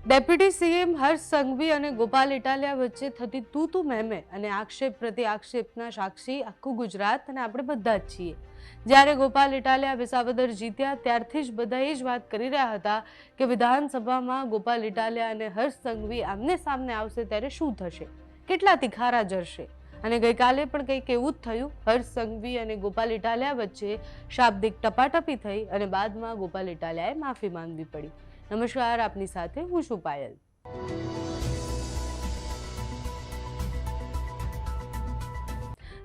Deputy CM Harsh Sanghavi અને ગોપાલ ઇટાલિયા વચ્ચે થતી તું મેમે અને આક્ષેપ પ્રતિ આક્ષેપના સાક્ષી આખું ગુજરાત અને આપણે બધા જ છીએ। જ્યારે ગોપાલ ઇટાલિયા વિસાવદર જીત્યા ત્યારથી જ બધા એ જ વાત કરી રહ્યા હતા કે વિધાનસભામાં ગોપાલ ઇટાલિયા અને હર્ષ સંઘવી આમને સામને આવશે ત્યારે શું થશે, કેટલા તિખારા જરશે। અને ગઈકાલે પણ કંઈક એવું જ થયું। હર્ષ સંઘવી અને ગોપાલ ઇટાલિયા વચ્ચે શાબ્દિક ટપાટપી થઈ અને બાદમાં ગોપાલ ઇટાલિયાએ માફી માંગવી પડી। નમસ્કાર, આપની સાથે હું છું પાયલ।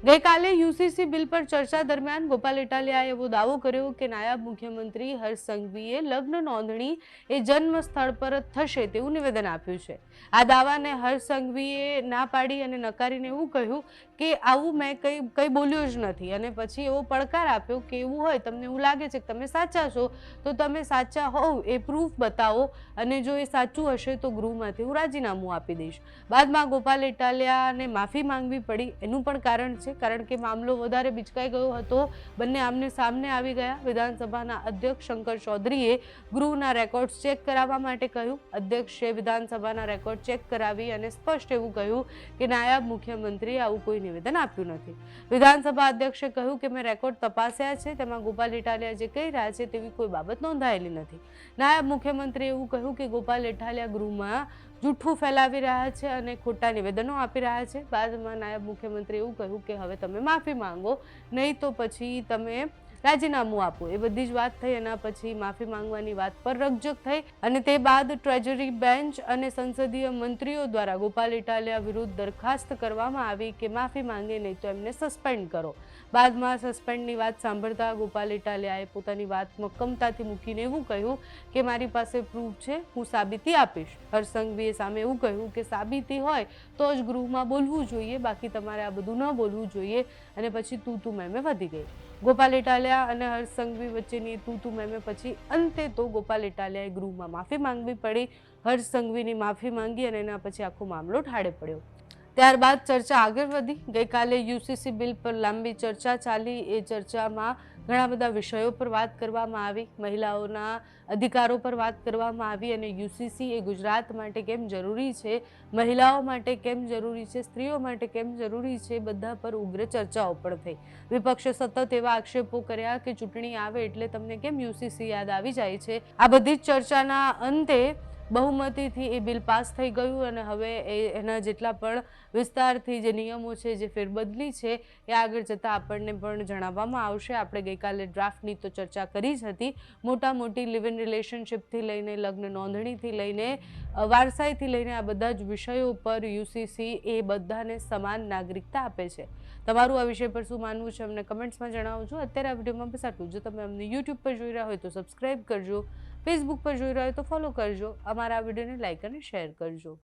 ગઈકાલે યુસીસી બિલ પર ચર્ચા દરમિયાન ગોપાલ ઇટાલિયાએ એવો દાવો કર્યો કે નાયબ મુખ્યમંત્રી હર્ષ સંઘવીએ લગ્ન નોંધણી એ જન્મ સ્થળ પર જ થશે તેવું નિવેદન આપ્યું છે। આ દાવાને હર્ષ સંઘવીએ ના પાડી અને નકારીને એવું કહ્યું કે આવું મેં કંઈ બોલ્યો જ નથી અને પછી એવો પડકાર આપ્યો કે એવું હોય, તમને એવું લાગે છે કે તમે સાચા છો તો તમે સાચા હોવ એ પ્રૂફ બતાવો અને જો એ સાચું હશે તો ગૃહમાંથી હું રાજીનામું આપી દઈશ। બાદમાં ગોપાલ ઇટાલિયાને માફી માંગવી પડી। એનું પણ કારણ છે કારણ કે મામલો વધારે બિચકાઈ ગયો હતો। બંને આમને સામને આવી ગયા। વિધાનસભાના અધ્યક્ષ શંકર ચૌધરીએ ગૃહના રેકોર્ડ્સ ચેક કરાવવા માટે કહ્યું। અધ્યક્ષે વિધાનસભાના રેકોર્ડ ચેક કરાવી અને સ્પષ્ટ એવું કહ્યું કે નાયબ મુખ્યમંત્રીએ આવું કોઈ નિવેદન આપ્યું નથી। વિધાનસભા અધ્યક્ષે કહ્યું કે મેં રેકોર્ડ તપાસ્યા છે, તેમાં ગોપાલ ઇટાલિયા જે કહી રહ્યા છે તેવી કોઈ બાબત નોંધાયેલી નથી। નાયબ મુખ્યમંત્રીએ એવું કહ્યું કે ગોપાલ ઇટાલિયા ગૃહમાં જૂઠું ફેલાવી રહ્યા છે અને ખોટા નિવેદનો આપી રહ્યા છે। બાદમાં નાયબ મુખ્યમંત્રીએ એવું કહ્યું કે હવે તમે માફી માંગો, નહીં તો પછી તમે રાજીનામું આપો। એ બધી જ વાત થઈ। એના પછી માફી માંગવાની વાત પર રકઝક થઈ અને તે બાદ ટ્રેજરી બેન્ચ અને સંસદીય મંત્રીઓ દ્વારા ગોપાલ ઇટાલિયા વિરુદ્ધ દરખાસ્ત કરવામાં આવી કે માફી માંગે નહીં તો એમને સસ્પેન્ડ કરો। બાદમાં સસ્પેન્ડની વાત સાંભળતા ગોપાલ ઇટાલિયાએ પોતાની વાત મક્કમતાથી મૂકીને એવું કહ્યું કે મારી પાસે પ્રૂફ છે, હું સાબિતી આપીશ। હર્ષ સંઘવીએ સામે એવું કહ્યું કે સાબિતી હોય તો જ ગૃહમાં બોલવું જોઈએ, બાકી તમારે આ બધું ન બોલવું જોઈએ અને પછી તું મેમે વધી ગઈ। ગોપાલ ઇટાલિયા અને હર્ષ સંઘવી વચ્ચેની તું મેમે પછી અંતે તો ગોપાલ ઇટાલિયાએ ગૃહમાં માફી માંગવી પડી। હર્ષ સંઘવીની માફી માંગી અને એના પછી આખો મામલો ઠાળે પડ્યો। ત્યારબાદ ચર્ચા આગળ વધી। ગઈકાલે યુસીસી બિલ પર લાંબી ચર્ચા ચાલી। એ ચર્ચામાં ઘણા બધા વિષયો પર વાત કરવામાં આવી। મહિલાઓના અધિકારો પર વાત કરવામાં આવી અને યુસીસી એ ગુજરાત માટે કેમ જરૂરી છે, મહિલાઓ માટે કેમ જરૂરી છે, સ્ત્રીઓ માટે કેમ જરૂરી છે, બધા પર ઉગ્ર ચર્ચાઓ પણ થઈ। વિપક્ષે સતત એવા આક્ષેપો કર્યા કે ચૂંટણી આવે એટલે તમને કેમ યુસીસી યાદ આવી જાય છે। આ બધી જ ચર્ચાના અંતે બહુમતીથી એ બિલ પાસ થઈ ગયું અને હવે એના જેટલા પણ વિસ્તારથી જે નિયમો છે, જે ફેરબદલી છે એ આગળ જતાં આપણને પણ જણાવવામાં આવશે। આપણે ગઈકાલે ડ્રાફ્ટની તો ચર્ચા કરી જ હતી। મોટા મોટી લિવ ઇન રિલેશનશિપથી લઈને લગ્ન નોંધણીથી લઈને વારસાઈથી લઈને આ બધા જ વિષયો પર યુસીસી એ બધાને સમાન નાગરિકતા આપે છે। તમારું આ વિષય પર શું માનવું છે અમને કમેન્ટ્સમાં જણાવજો। અત્યારે આ વિડીયોમાં બસ આટલું। જો તમે અમને યુટ્યુબ પર જોઈ રહ્યા હોય તો સબસ્ક્રાઈબ કરજો, ફેસબુક પર જોઈ રહ્યા હોય તો ફોલો કરજો, અમારા આ વિડીયોને લાઈક અને શેર કરજો।